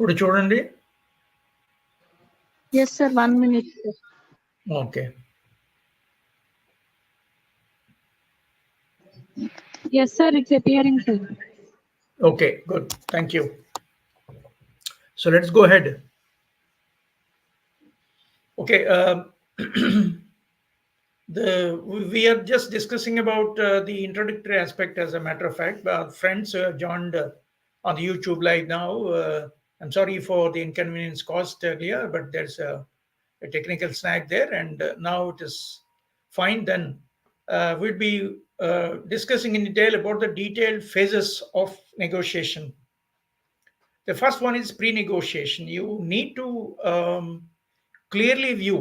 ఇప్పుడు చూడండి. Yes, sir. 1 minute. Sir. Okay. Yes, sir. It's appearing, sir. Okay, good. Thank you. So let's go ahead. Okay. We are just discussing about the introductory aspect. As a matter of fact, friends joined on the YouTube live now. I'm sorry for the inconvenience caused earlier, but there's a technical snag there, and now it is fine. Then we'll be discussing in detail about the detailed phases of negotiation. The first one is pre-negotiation. You need to clearly view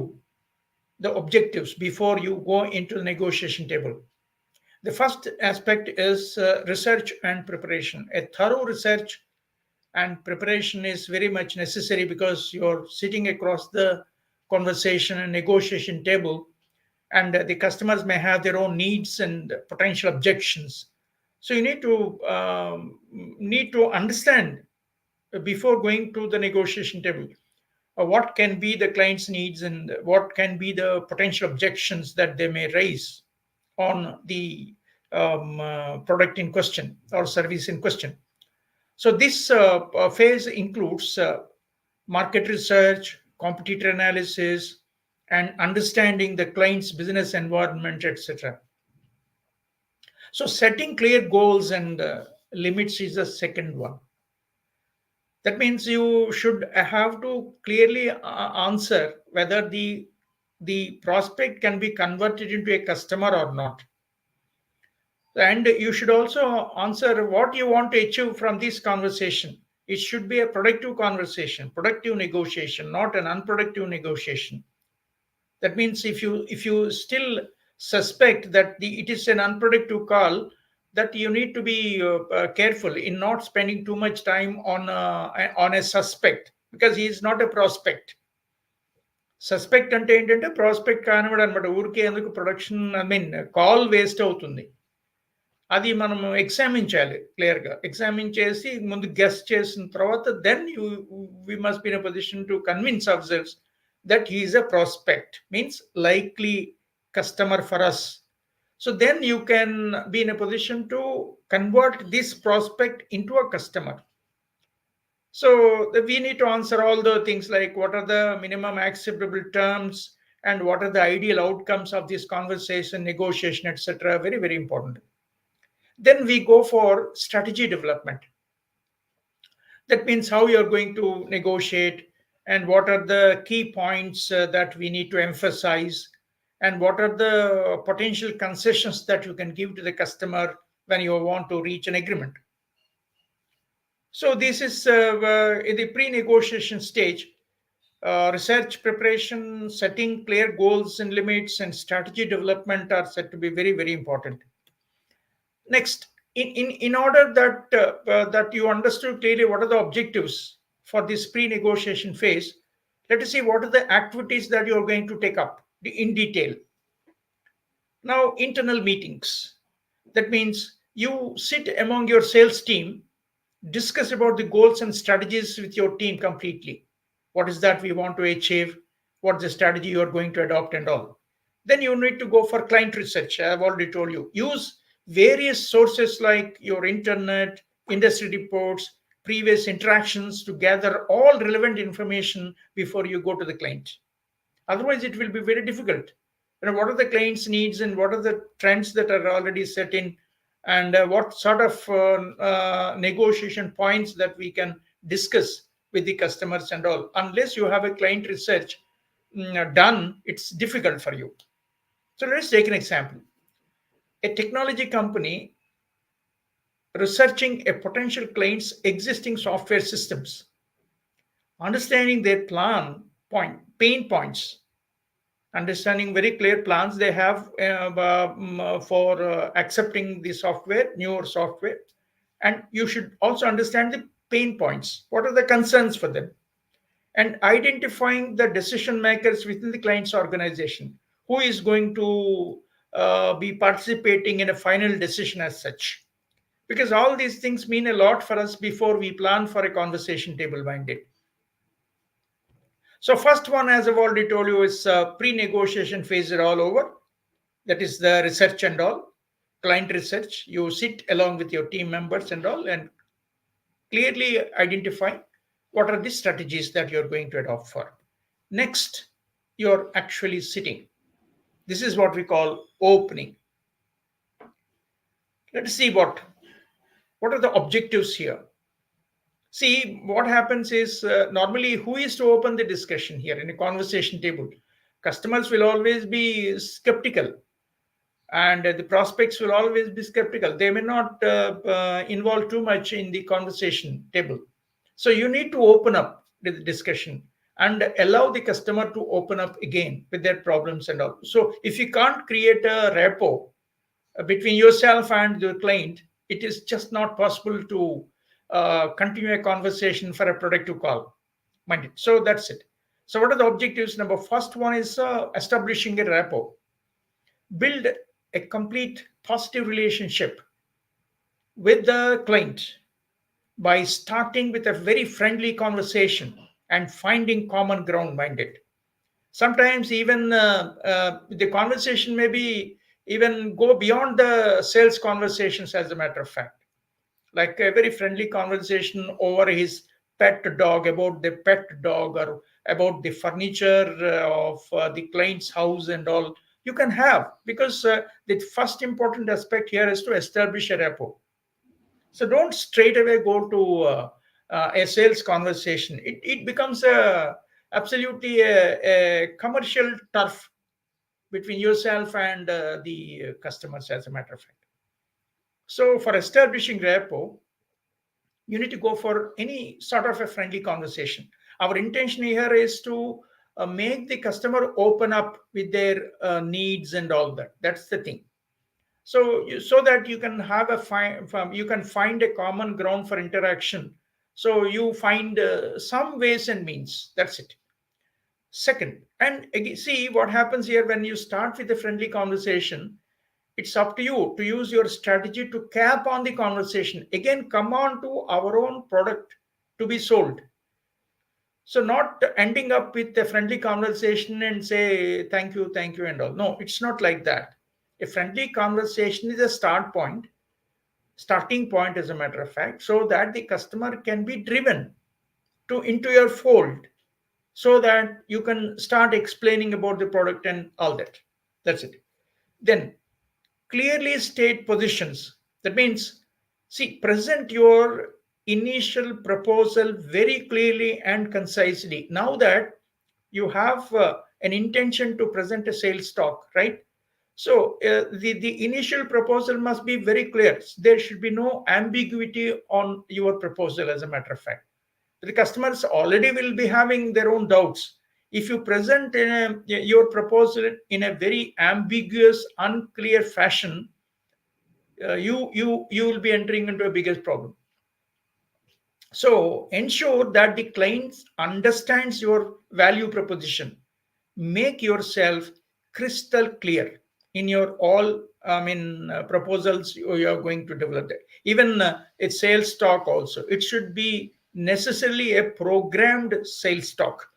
the objectives before you go into the negotiation table. The first aspect is research and preparation. A thorough research and preparation is very much necessary because you're sitting across the conversation and negotiation table, and the customers may have their own needs and potential objections. So you need to understand before going to the negotiation table what can be the client's needs and what can be the potential objections that they may raise on the product in question or service in question. So this phase includes market research, competitor analysis, and understanding the client's business environment, etc. So setting clear goals and limits is the second one. That means you should have to clearly answer whether the prospect can be converted into a customer or not, and you should also answer what you want to achieve from this conversation. It should be a productive conversation, productive negotiation, not an unproductive negotiation. That means if you still suspect that it is an unproductive call, that you need to be careful in not spending too much time on a suspect, because he is not a prospect. Suspect అంటే ఏంటంటే prospect కానివాడు అనమాట. ఊరికే ఎందుకు production call waste అవుతుంది. అది మనం examine చేయాలి క్లియర్గా. ఎగ్జామిన్ చేసి ముందు గెస్ చేసిన తర్వాత then we must be in a position to convince ourselves that he is a prospect, means likely customer for us. So then you can be in a position to convert this prospect into a customer. So we need to answer all the things like what are the minimum acceptable terms and what are the ideal outcomes of this conversation, negotiation, etc. Very, very important. Then we go for strategy development. That means how you're going to negotiate and what are the key points that we need to emphasize, and what are the potential concessions that you can give to the customer when you want to reach an agreement. So this is in the pre-negotiation stage. Research preparation, setting clear goals and limits, and strategy development are said to be very, very important. Next, in order that you understood clearly what are the objectives for this pre-negotiation phase, let us see what are the activities that you are going to take up in detail. Now, internal meetings. That means you sit among your sales team, discuss about the goals and strategies with your team completely. What is that we want to achieve? What's the strategy you are going to adopt and all? Then you need to go for client research. I have already told you. Use various sources like your internet, industry reports, previous interactions to gather all relevant information before you go to the client. Otherwise, it will be very difficult. What are the client's needs and what are the trends that are already set in, and what sort of negotiation points that we can discuss with the customers and all. Unless you have a client research done, it's difficult for you. So let's take an example. A technology company researching a potential client's existing software systems, understanding their pain points, understanding very clear plans they have for accepting the software, newer software, and you should also understand the pain points. What are the concerns for them? And identifying the decision makers within the client's organization, who is going to be participating in a final decision as such. Because all these things mean a lot for us before we plan for a conversation table minded. So first one, as I've already told you, is pre-negotiation phase are all over. That is the research and all, client research. You sit along with your team members and all, and clearly identify what are the strategies that you're going to adopt for. Next, you're actually sitting. This is what we call opening. Let's see what are the objectives here. See, what happens is normally who is to open the discussion here in a conversation table? Customers will always be skeptical, and the prospects will always be skeptical. They may not involve too much in the conversation table. So you need to open up the discussion and allow the customer to open up again with their problems and all. So if you can't create a rapport between yourself and the client, it is just not possible to continue a conversation for a productive call. Mind it. So that's it. So what are the objectives? Number first one is establishing a rapport. Build a complete positive relationship with the client by starting with a very friendly conversation and finding common ground minded. Sometimes even the conversation may be even go beyond the sales conversations, as a matter of fact, like a very friendly conversation over his pet dog, about the pet dog, or about the furniture of the client's house and all. You can have, because the first important aspect here is to establish a rapport. So don't straight away go to a sales conversation. It becomes absolutely a commercial turf between yourself and the customers, as a matter of fact. So for establishing rapport, you need to go for any sort of a friendly conversation. Our intention here is to make the customer open up with their needs and all that. That's the thing. So so that you can have you can find a common ground for interaction. So you find some ways and means. That's it. Second, and see what happens here when you start with a friendly conversation. It's up to you to use your strategy to cap on the conversation. Again, come on to our own product to be sold. So not ending up with a friendly conversation and say thank you and all. No, it's not like that. A friendly conversation is a starting point, as a matter of fact, so that the customer can be driven to into your fold, so that you can start explaining about the product and all that. That's it. Then clearly state positions. That means, see, present your initial proposal very clearly and concisely. Now that you have an intention to present a sales talk, right? So the initial proposal must be very clear. There should be no ambiguity on your proposal, as a matter of fact. The customers already will be having their own doubts. If you present your proposal in a very ambiguous, unclear fashion, you will be entering into a biggest problem. So ensure that the client understands your value proposition. Make yourself crystal clear in your all proposals you are going to develop. Even a sales talk also, it should be necessarily a programmed sales talk.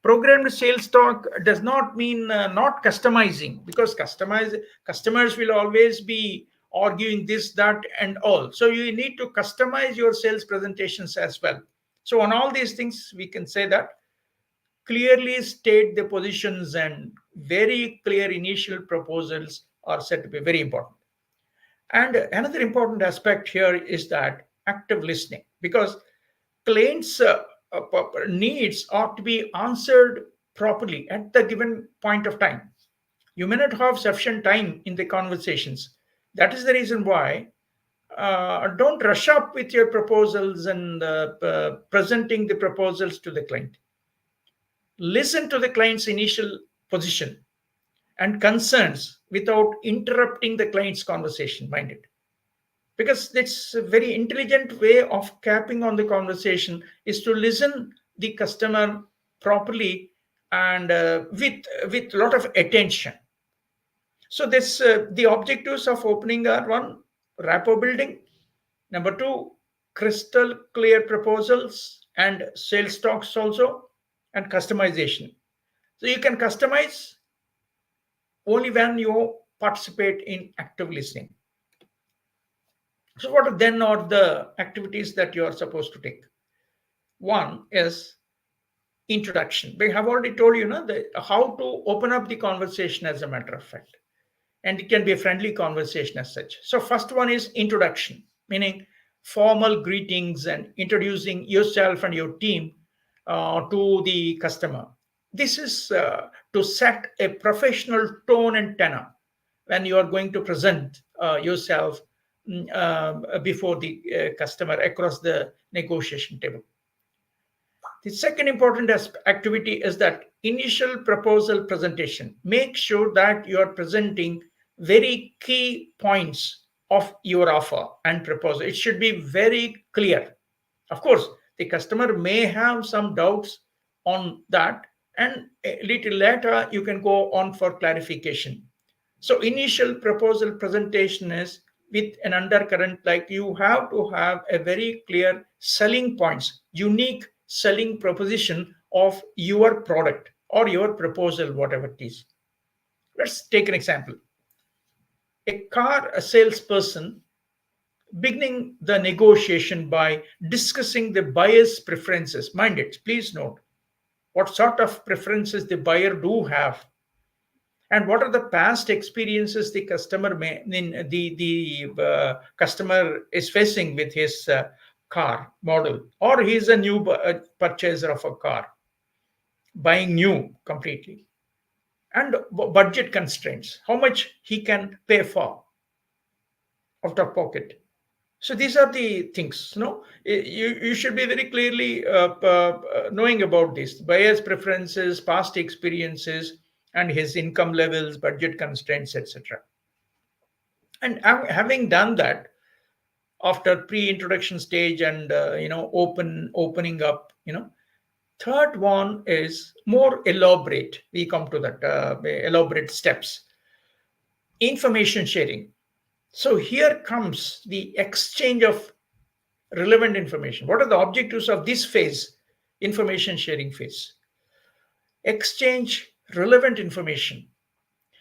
Programmed sales talk does not mean not customizing, because customers will always be arguing this, that, and all. So you need to customize your sales presentations as well. So on all these things, we can say that clearly state the positions and very clear initial proposals are said to be very important. And another important aspect here is that active listening, because clients' needs ought to be answered properly at the given point of time. You may not have sufficient time in the conversations. That is the reason why don't rush up with your proposals and presenting the proposals to the client. Listen to the client's initial position and concerns without interrupting the client's conversation, mind it. Because it's a very intelligent way of capping on the conversation is to listen the customer properly and with a lot of attention. So this the objectives of opening are: one, rapport building; number two, crystal clear proposals and sales talks also; and customization. So you can customize only when you participate in active listening. So what then are the activities that you are supposed to take? One is introduction. We have already told you, how to open up the conversation, as a matter of fact, and it can be a friendly conversation as such. So first one is introduction, meaning formal greetings and introducing yourself and your team to the customer. This is to set a professional tone and tenor when you are going to present yourself before the customer across the negotiation table. The second important activity is that initial proposal presentation. Make sure that you are presenting very key points of your offer and proposal. It should be very clear. Of course, the customer may have some doubts on that, and a little later you can go on for clarification. So initial proposal presentation is with an undercurrent, like you have to have a very clear selling points, unique selling proposition of your product or your proposal, whatever it is. Let's take an example. A salesperson beginning the negotiation by discussing the buyer's preferences. Mind it, please note what sort of preferences the buyer do have, and what are the past experiences the customer customer is facing with his car model, or he's a new purchaser of a car, buying new completely, and budget constraints, how much he can pay for out of pocket. So these are the things, you should be very clearly knowing about this buyer's preferences, past experiences, and his income levels, budget constraints, etc. And having done that, after pre-introduction stage and opening up, third one is more elaborate. We come to that elaborate steps. Information sharing. So here comes the exchange of relevant information. What are the objectives of this phase, information sharing phase? Exchange relevant information.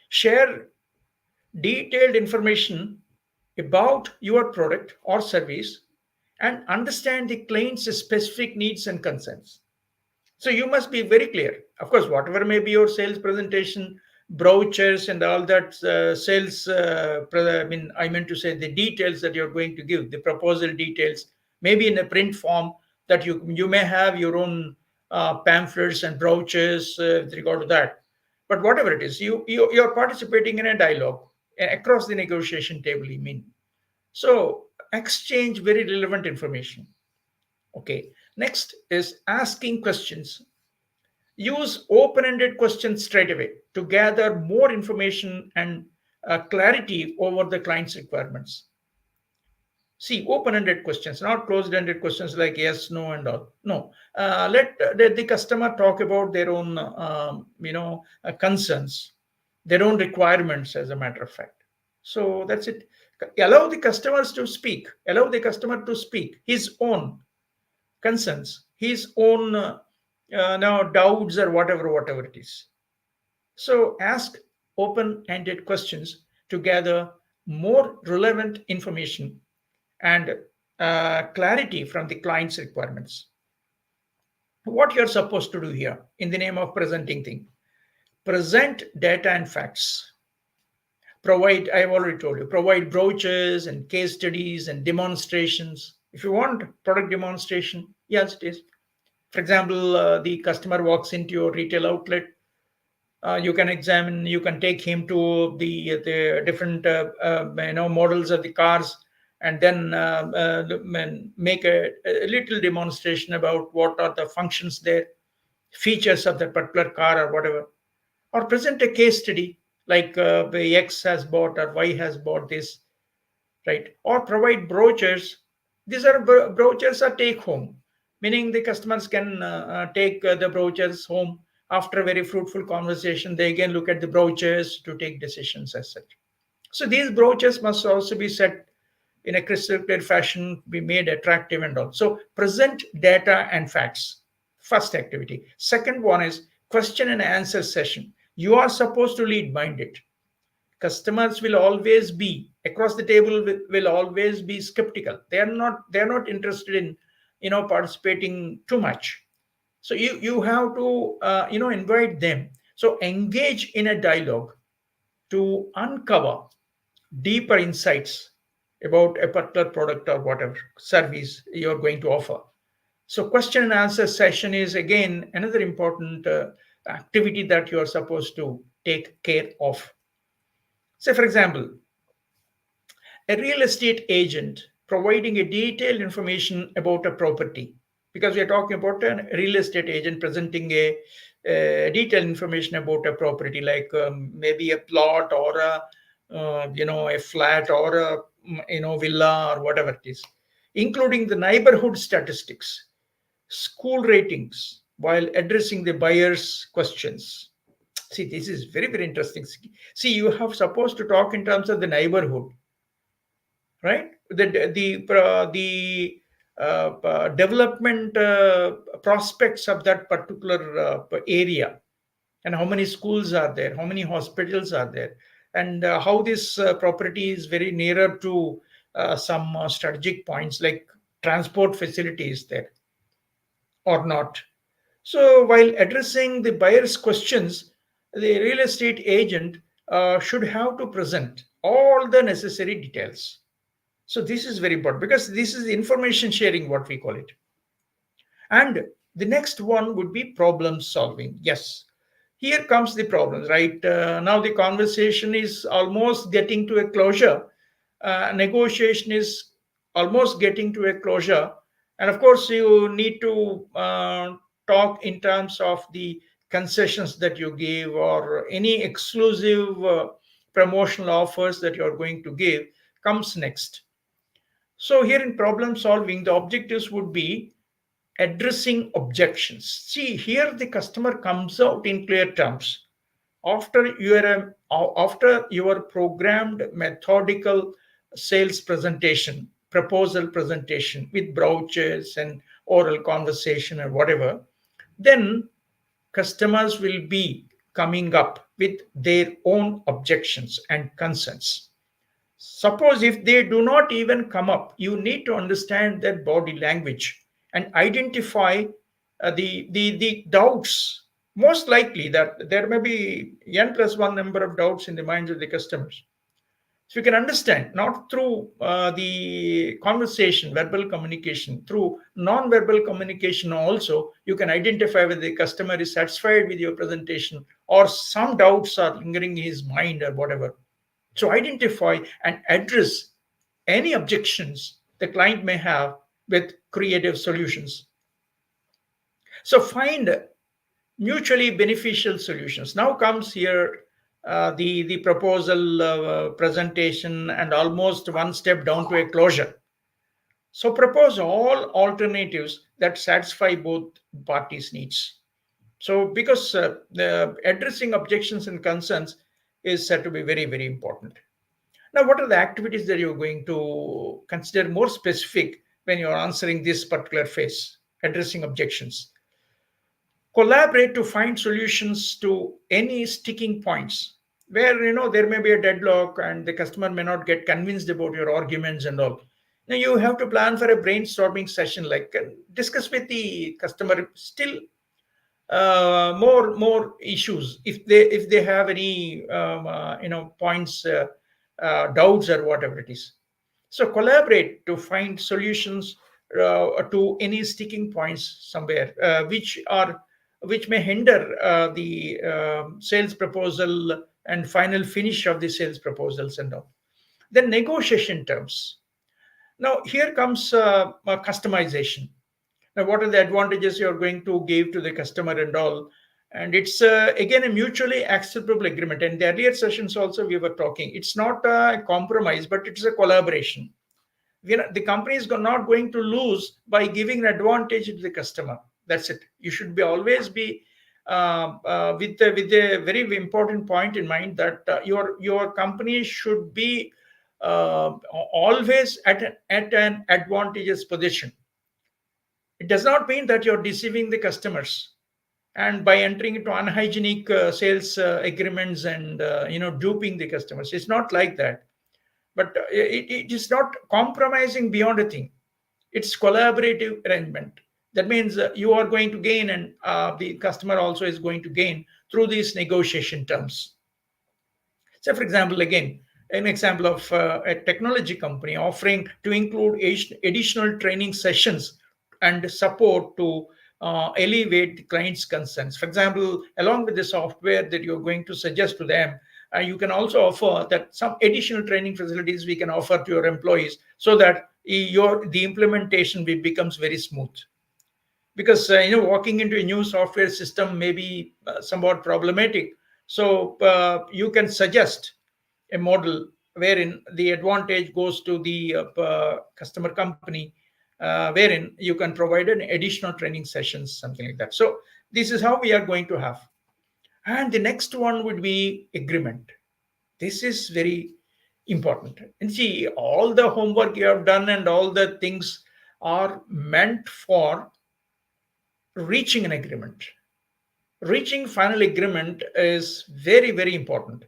Share detailed information about your product or service and understand the client's specific needs and concerns. So you must be very clear. Of course, whatever may be your sales presentation, brochures, and all that sales, I meant to say the details that you're going to give, the proposal details, maybe in a print form, that you may have your own pamphlets and brochures with regard to that. But whatever it is, you're participating in a dialogue across the negotiation table, you mean. So exchange very relevant information. Okay. Next is asking questions. Use open-ended questions straight away to gather more information and clarity over the client's requirements. See, open-ended questions, not closed-ended questions like yes, no, and all. No, let the customer talk about their own, concerns, their own requirements, as a matter of fact. So that's it. Allow the customers to speak. Allow the customer to speak his own concerns, his own now doubts or whatever it is. So ask open-ended questions to gather more relevant information and clarity from the client's requirements. What you're supposed to do here in the name of presenting thing, present data and facts. Provide, I've already told you, provide brochures and case studies and demonstrations. If you want product demonstration, yes, it is. For example, the customer walks into your retail outlet. You can take him to the different models of the cars, and then make a little demonstration about what are the functions there, features of that particular car or whatever, or present a case study like X has bought or Y has bought this, right? Or provide brochures. These are brochures are take home, meaning the customers can take the brochures home. After a very fruitful conversation, they again look at the brochures to take decisions as such. So these brochures must also be set in a crystal clear fashion, be made attractive and all. So present data and facts. First activity. Second one is question and answer session. You are supposed to lead mind it. Customers will always be across the table, will always be skeptical. They are not interested in participating too much. So you have to invite them. So engage in a dialogue to uncover deeper insights about a particular product or whatever service you're going to offer. So question and answer session is again another important activity that you are supposed to take care of. Say for example, a real estate agent providing a detailed information about a property, because we are talking about a real estate agent presenting a detailed information about a property, like maybe a plot or a flat or a villa or whatever it is, including the neighborhood statistics, school ratings, while addressing the buyer's questions. See, this is very, very interesting. See, you have supposed to talk in terms of the neighborhood, right? The development prospects of that particular area, and how many schools are there, how many hospitals are there, and how this property is very nearer to some strategic points like transport facilities there or not. So while addressing the buyer's questions, the real estate agent should have to present all the necessary details. So this is very important because this is information sharing, what we call it. And the next one would be problem solving. Yes, here comes the problems, right? Now the conversation is almost getting to a closure. Negotiation is almost getting to a closure. And of course, you need to talk in terms of the concessions that you give or any exclusive promotional offers that you're going to give comes next. So here in problem solving, the objectives would be addressing objections. See, here the customer comes out in clear terms. After your programmed methodical sales presentation, proposal presentation with brochures and oral conversation and whatever, then customers will be coming up with their own objections and concerns. Suppose if they do not even come up, you need to understand their body language and identify the doubts. Most likely that there may be n plus one number of doubts in the minds of the customers. So you can understand not through the conversation, verbal communication, through non-verbal communication also, you can identify whether the customer is satisfied with your presentation or some doubts are lingering in his mind or whatever. So identify and address any objections the client may have with creative solutions. So find mutually beneficial solutions. Now comes here the proposal presentation and almost one step down to a closure. So propose all alternatives that satisfy both parties' needs. So because the addressing objections and concerns is said to be very, very important. Now, what are the activities that you're going to consider more specific when you're answering this particular phase, addressing objections? Collaborate to find solutions to any sticking points where there may be a deadlock and the customer may not get convinced about your arguments and all. Now you have to plan for a brainstorming session, like discuss with the customer still more issues if they have any points, doubts or whatever it is. So collaborate to find solutions to any sticking points somewhere, which may hinder the sales proposal and final finish of the sales proposals and all. Then negotiation terms. Now here comes customization. Now what are the advantages you're going to give to the customer and all? And it's again a mutually acceptable agreement. And the earlier sessions also we were talking, it's not a compromise but it's a collaboration. The company is not going to lose by giving an advantage to the customer. That's it. You should be always be with a very important point in mind that your company should be uh, always at an advantageous position. It does not mean that you're deceiving the customers and by entering into unhygienic sales agreements and duping the customers. It's not like that. But it is not compromising beyond a thing. It's collaborative arrangement. That means you are going to gain, and the customer also is going to gain through these negotiation terms. So, for example, again, an example of a technology company offering to include additional training sessions and support to elevate the client's concerns. For example, along with the software that you're going to suggest to them, you can also offer that some additional training facilities we can offer to your employees so that the implementation becomes very smooth. Because walking into a new software system may be somewhat problematic. So you can suggest a model wherein the advantage goes to the customer company, wherein you can provide an additional training sessions, something like that. So this is how we are going to have. And the next one would be agreement. This is very important. And see, all the homework you have done and all the things are meant for reaching an agreement. Reaching final agreement is very, very important.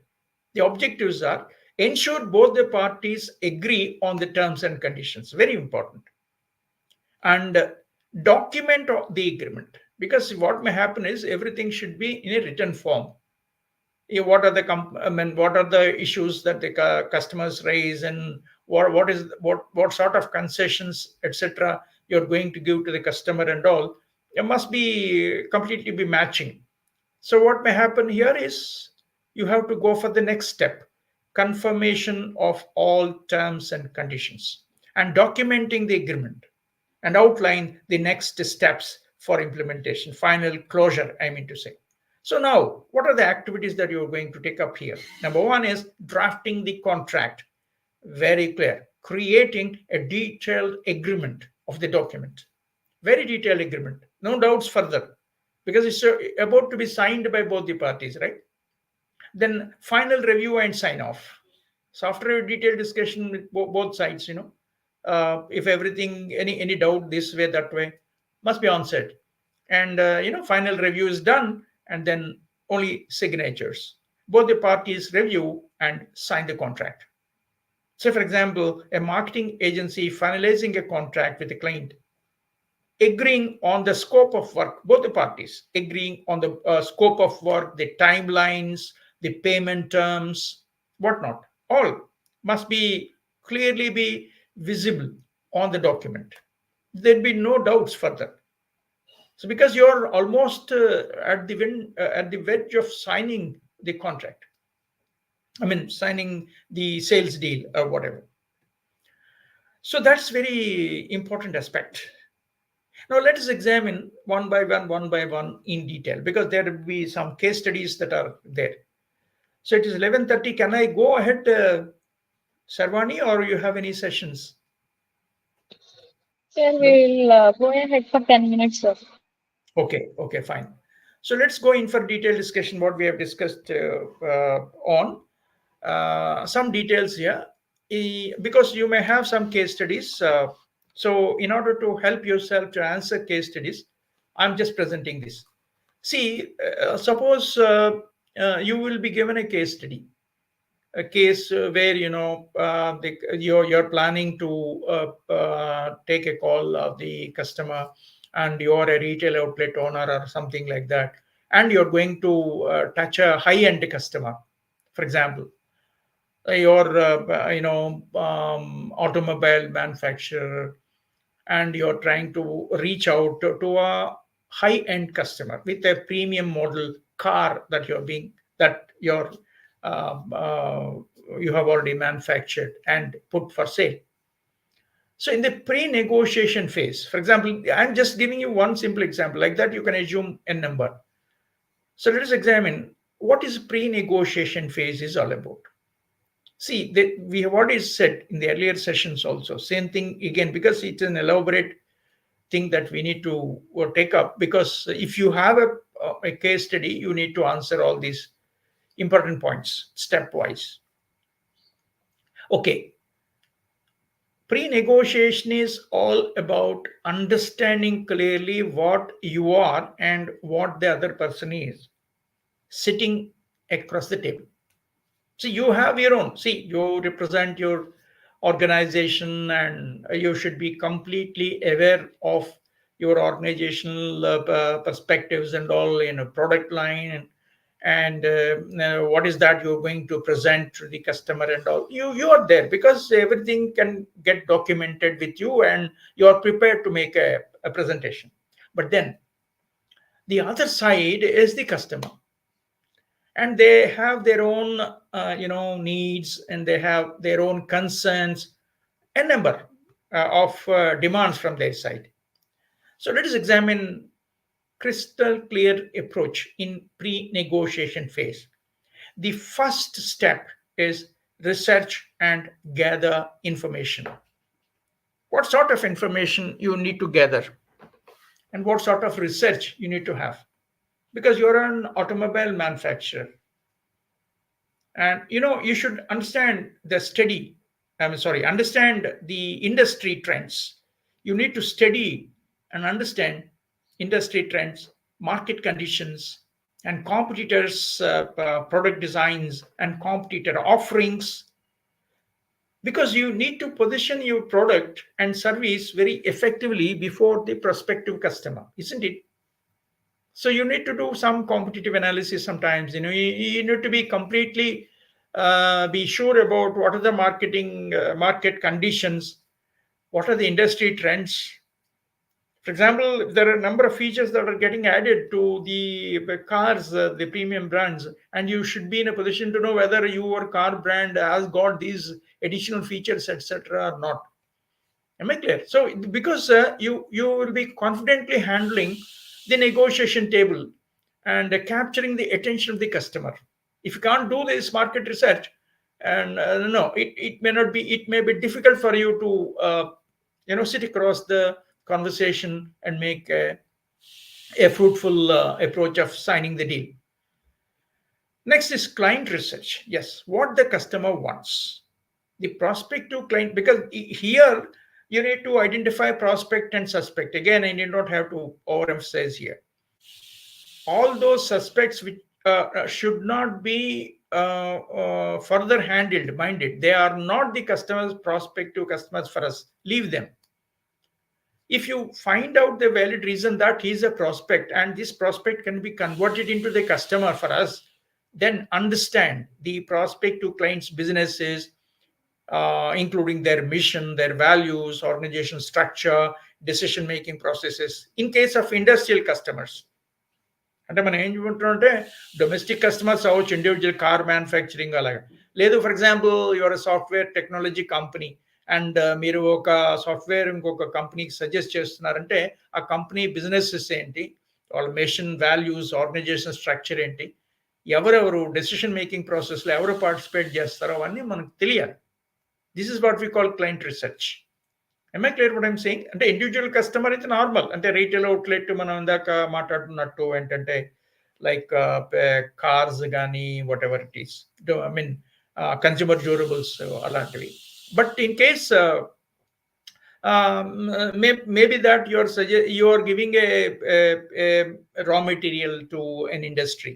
The objectives are ensure both the parties agree on the terms and conditions. Very important. And document the agreement, because what may happen is everything should be in a written form. What are the what are the issues that the customers raise, and what sort of concessions, etc., you're going to give to the customer and all. It must be completely be matching. So what may happen here is you have to go for the next step, confirmation of all terms and conditions, and documenting the agreement, and outline the next steps for implementation, final closure, I mean to say. So now, what are the activities that you're going to take up here? Number one is drafting the contract. Very clear. Creating a detailed agreement of the document. Very detailed agreement. No doubts further. Because it's about to be signed by both the parties, right? Then final review and sign off. So after a detailed discussion with both sides, if everything, any doubt this way, that way, must be answered. And final review is done, and then only signatures. Both the parties review and sign the contract. So, for example, a marketing agency finalizing a contract with a client, agreeing on the scope of work, both the parties agreeing on the scope of work, the timelines, the payment terms, whatnot, all must be clearly be visible on the document. There'd be no doubts further. So because you're almost at the verge of signing the contract, I mean signing the sales deal or whatever. So that's very important aspect. Now let us examine one by one in detail, because there will be some case studies that are there. So it is 11:30. Can I go ahead, Sarvani, or you have any sessions? Sir, Hello? we'll go ahead for 10 minutes, sir. Okay, fine. So let's go in for detailed discussion what we have discussed on some details here. Because you may have some case studies. So in order to help yourself to answer case studies, I'm just presenting this. See, suppose you will be given a case study, a case where you're planning to take a call of the customer, and you're a retail outlet owner or something like that, and you're going to touch a high-end customer. For example, your automobile manufacturer, and you're trying to reach out to a high-end customer with a premium model car that uh, uh, you have already manufactured and put for sale. So in the pre-negotiation phase, for example, I'm just giving you one simple example. Like that, you can assume a number. So let us examine what is pre-negotiation phase is all about. See, we have already said in the earlier sessions also, same thing again, because it's an elaborate thing that we need to take up. Because if you have a case study, you need to answer all these important points stepwise. Okay, Pre-negotiation is all about understanding clearly what you are and what the other person is sitting across the table. See, you have your own. See, you represent your organization, and you should be completely aware of your organizational perspectives and all in a product line, and what is that you're going to present to the customer and all. You are there because everything can get documented with you, and you are prepared to make a presentation. But then the other side is the customer, and they have their own needs, and they have their own concerns, a number of demands from their side. So let us examine crystal clear approach in pre-negotiation phase. The first step is research and gather information. What sort of information you need to gather, and what sort of research you need to have, because you're an automobile manufacturer, and you should understand the study I'm sorry understand the industry trends. You need to study and understand industry trends, market conditions, and competitors product designs and competitor offerings, because you need to position your product and service very effectively before the prospective customer, isn't it? So you need to do some competitive analysis sometimes. You need to be completely be sure about what are the market conditions, what are the industry trends. For example, if there are a number of features that are getting added to the cars, the premium brands, and you should be in a position to know whether your car brand has got these additional features, etc., or not. Am I clear? So because you will be confidently handling the negotiation table and capturing the attention of the customer. If you can't do this market research, and no, it may not be. It may be difficult for you to sit across the conversation and make a fruitful approach of signing the deal. Next is client research. Yes, what the customer wants, the prospective client, because here you need to identify prospect and suspect. Again, I need not have to overemphasize here. All those suspects which should not be further handled, minded. They are not the customers, prospective customers for us. Leave them. If you find out the valid reason that he is a prospect and this prospect can be converted into the customer for us, then understand the prospective client's businesses, including their mission, their values, organization structure, decision making processes. In case of industrial customers, అంటే మనం ఏం చూంటుంటే domestic customers అవ్వచ్చు, individual car manufacturing అలాగా. లేదు, for example your software technology company and మీరు ఒక software ఇంకొక కంపెనీకి సజెస్ట్ చేస్తున్నారంటే ఆ కంపెనీ బిజినెసెస్ ఏంటి, వాళ్ళ మిషన్, వాల్యూస్, ఆర్గనైజేషన్ స్ట్రక్చర్ ఏంటి, ఎవరెవరు డెసిషన్ మేకింగ్ ప్రాసెస్లో ఎవరు పార్టిసిపేట్ చేస్తారో అవన్నీ మనకు తెలియాలి. This is what we call client research. Am I clear what I'm saying? అంటే ఇండివిజువల్ కస్టమర్ అయితే నార్మల్, అంటే రీటైల్ అవుట్లెట్ మనం ఇందాక మాట్లాడుతున్నట్టు ఏంటంటే లైక్ కార్స్ కానీ whatever it is, I mean consumer durables అలాంటివి. But in case maybe that you are giving a raw material to an industry,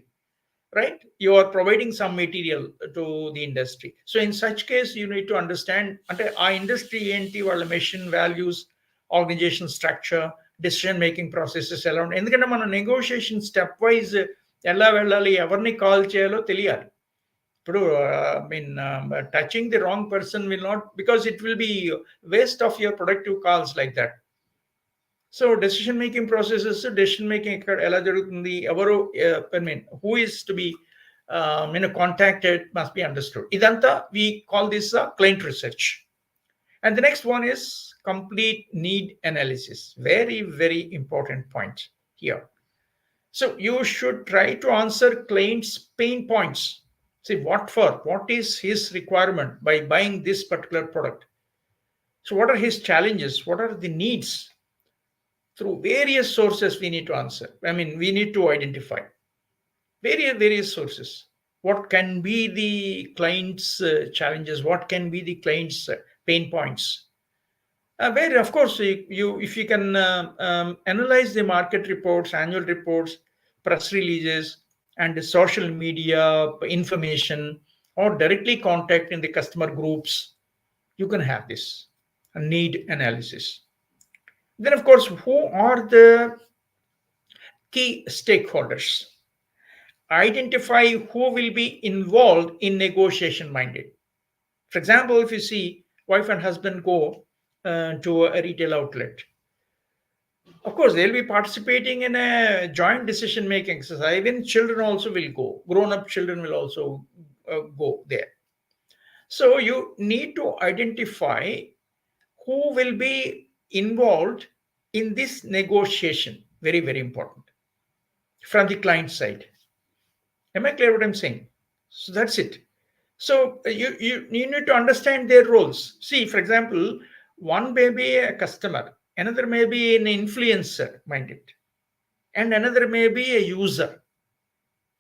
right? You are providing some material to the industry. So in such case you need to understand అంటే ఆ industry ఏంటి, వాళ్ళ mission, values, organization structure, decision making processes ఎలా ఉంటాయి. ఎందుకంటే మనం negotiation step wise ఎలా వెళ్ళాలి, ఎవరిని కాల్ చేయాలో తెలియాలి. ఇప్పుడు I mean touching the wrong person will not, because it will be waste of your productive calls like that. So decision making processes, decision making ఎక్కడ ఎలా జరుగుతుంది, ఎవరు, I mean who is to be contacted must be understood. Idanta we call this client research. And the next one is complete need analysis. Very, very important point here. So you should try to answer client's pain points. See, what is his requirement by buying this particular product. So what are his challenges, what are the needs? Through various sources we need to answer, I mean we need to identify various sources. What can be the client's challenges, what can be the client's pain points, Where, of course, you if you can analyze the market reports, annual reports, press releases, and the social media information, or directly contact in the customer groups, you can have this a need analysis. Then, of course, who are the key stakeholders? Identify who will be involved in negotiation minded. For example, if you see wife and husband go to a retail outlet, of course they'll be participating in a joint decision making exercise. Even children also will go. Grown up children will also go there. So you need to identify who will be involved in this negotiation. Very, very important from the client side. Am I clear what I'm saying? So that's it. So you need to understand their roles. See, for example, one may be a customer, another may be an influencer, mind it, and another may be a user.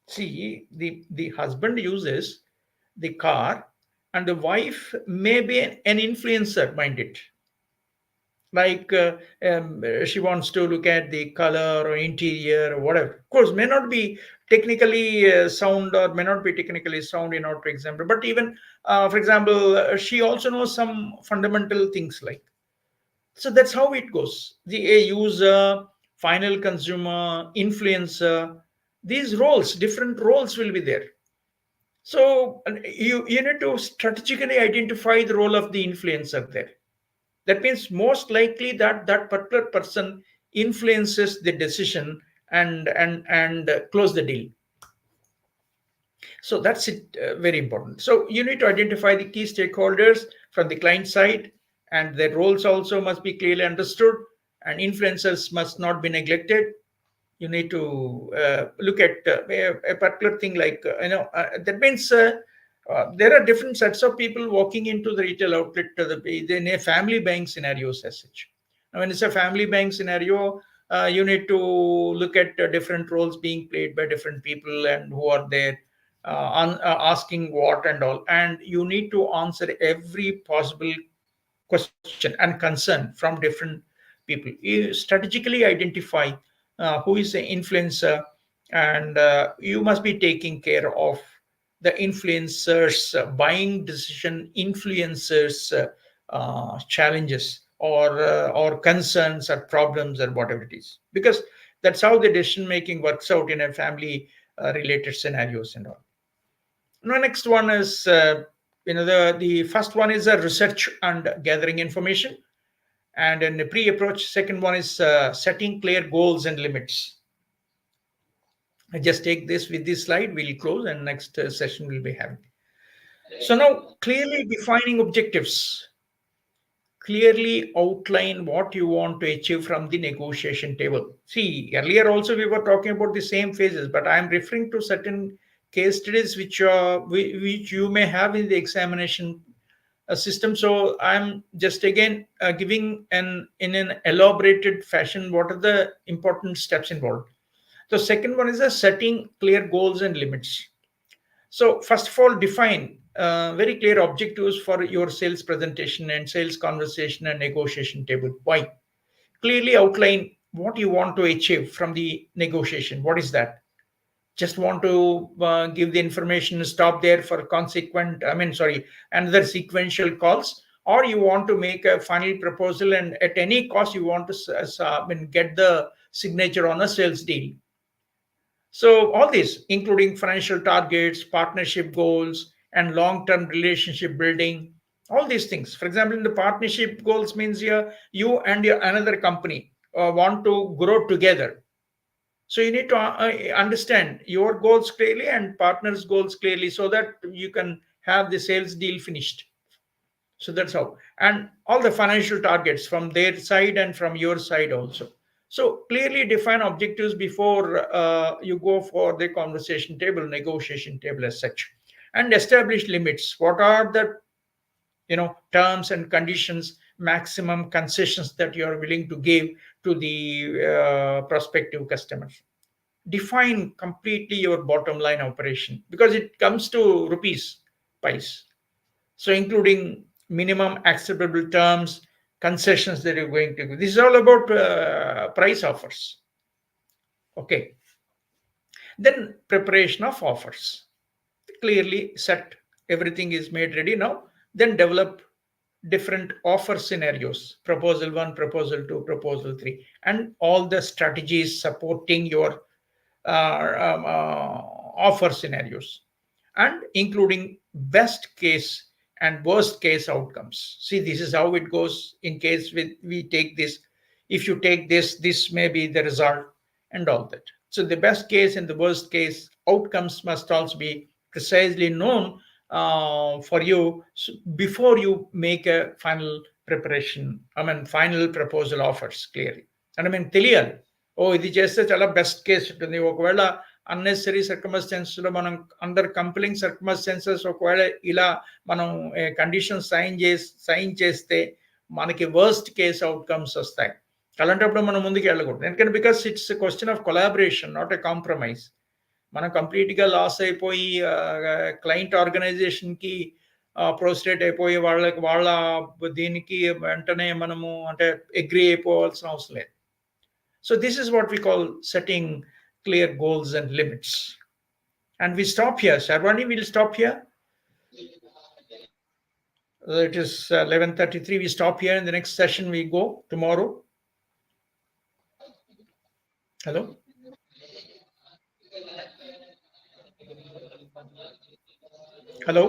See, the husband uses the car, and the wife may be an influencer, mind it. Like she wants to look at the color or interior or whatever. Of course, may not be technically sound or may not be technically sound in order to example, but even for example, she also knows some fundamental things like. So that's how it goes. The a user, final consumer, influencer, these roles, different roles will be there. So you need to strategically identify the role of the influencer there. That means most likely that that particular person influences the decision and close the deal. So that's it, very important. So you need to identify the key stakeholders from the client side, and their roles also must be clearly understood, and influencers must not be neglected. You need to look at a particular thing like that means there are different sets of people walking into the retail outlet in a family buying scenarios as such. Now when it's a family buying scenario, you need to look at different roles being played by different people and who are there, asking what and all, and you need to answer every possible question and concern from different people. You strategically identify who is the influencer, and you must be taking care of the influencers buying decision, influencers challenges or concerns or problems or whatever it is, because that's how the decision making works out in a family related scenarios and all. Now, next one is the first one is a research and gathering information, and in the pre-approach, second one is setting clear goals and limits. I just take this with this slide. We'll close, and next session we'll be having. So now, clearly defining objectives. Clearly outline what you want to achieve from the negotiation table. See, earlier also we were talking about the same phases, but I am referring to certain case studies which you may have in the examination system. So I'm just again giving an in an elaborated fashion what are the important steps involved. The second one is a setting clear goals and limits. So first of all, define very clear objectives for your sales presentation and sales conversation and negotiation table. Why? Clearly outline what you want to achieve from the negotiation. What is that? Just want to give the information, stop there for consequent, another sequential calls, or you want to make a final proposal and at any cost you want to get the signature on a sales deal. So all these, including financial targets, partnership goals, and long-term relationship building, all these things. For example, in the partnership goals means you and your another company want to grow together. So you need to understand your goals clearly and partners' goals clearly, so that you can have the sales deal finished. So that's how. And all the financial targets from their side and from your side also. So clearly define objectives before you go for the conversation table, negotiation table as such, and establish limits. What are the terms and conditions, maximum concessions that you are willing to give to the prospective customers? Define completely your bottom line operation, because it comes to rupees pies. So including minimum acceptable terms, concessions that you're going to give. This is all about price offers. Okay. Then preparation of offers. Clearly set, everything is made ready now. Then develop different offer scenarios: proposal 1, proposal 2, proposal 3, and all the strategies supporting your offer scenarios, and including best case and worst case outcomes. See, this is how it goes. In case we take this, if you take this may be the result, and all that. So the best case and the worst case outcomes must also be precisely known for you, before you make a final preparation, final proposal offers clearly. And తెలియాలి, ఓ ఇది చేస్తే చాలా best case ఉంటుంది. ఒకవేళ unnecessary సర్కమస్టెన్స్లో మనం under compelling circumstances ఒకవేళ ఇలా మనం కండిషన్ సైన్ చేస్తే మనకి వర్స్ట్ కేస్ అవుట్కమ్స్ వస్తాయి. అలాంటప్పుడు మనం ముందుకు వెళ్ళకూడదు. ఎందుకంటే because it's question of collaboration, not a compromise. మనం కంప్లీట్గా లాస్ అయిపోయి క్లయింట్ ఆర్గనైజేషన్కి ప్రోస్ట్రేట్ అయిపోయి వాళ్ళ దీనికి వెంటనే మనము అంటే అగ్రి అయిపోవాల్సిన అవసరం లేదు. So this is what we call setting clear goals and limits. And we stop here. Sharwani, we'll stop here. It is 11:33. We stop here. In the next session, we go tomorrow. Hello? Hello?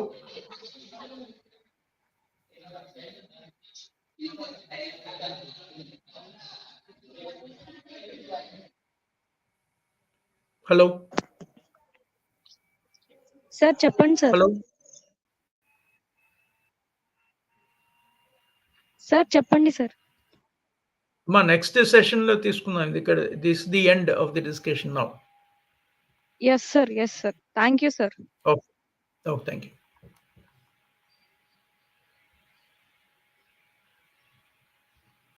Hello? Sir చెప్పండి sir. Hello? Sir చెప్పండి sir. మా next సెషన్లో తీసుకుందాం. ఇక్కడ this the end of the discussion now. Yes sir, yes sir. Thank you sir. Oh, thank you.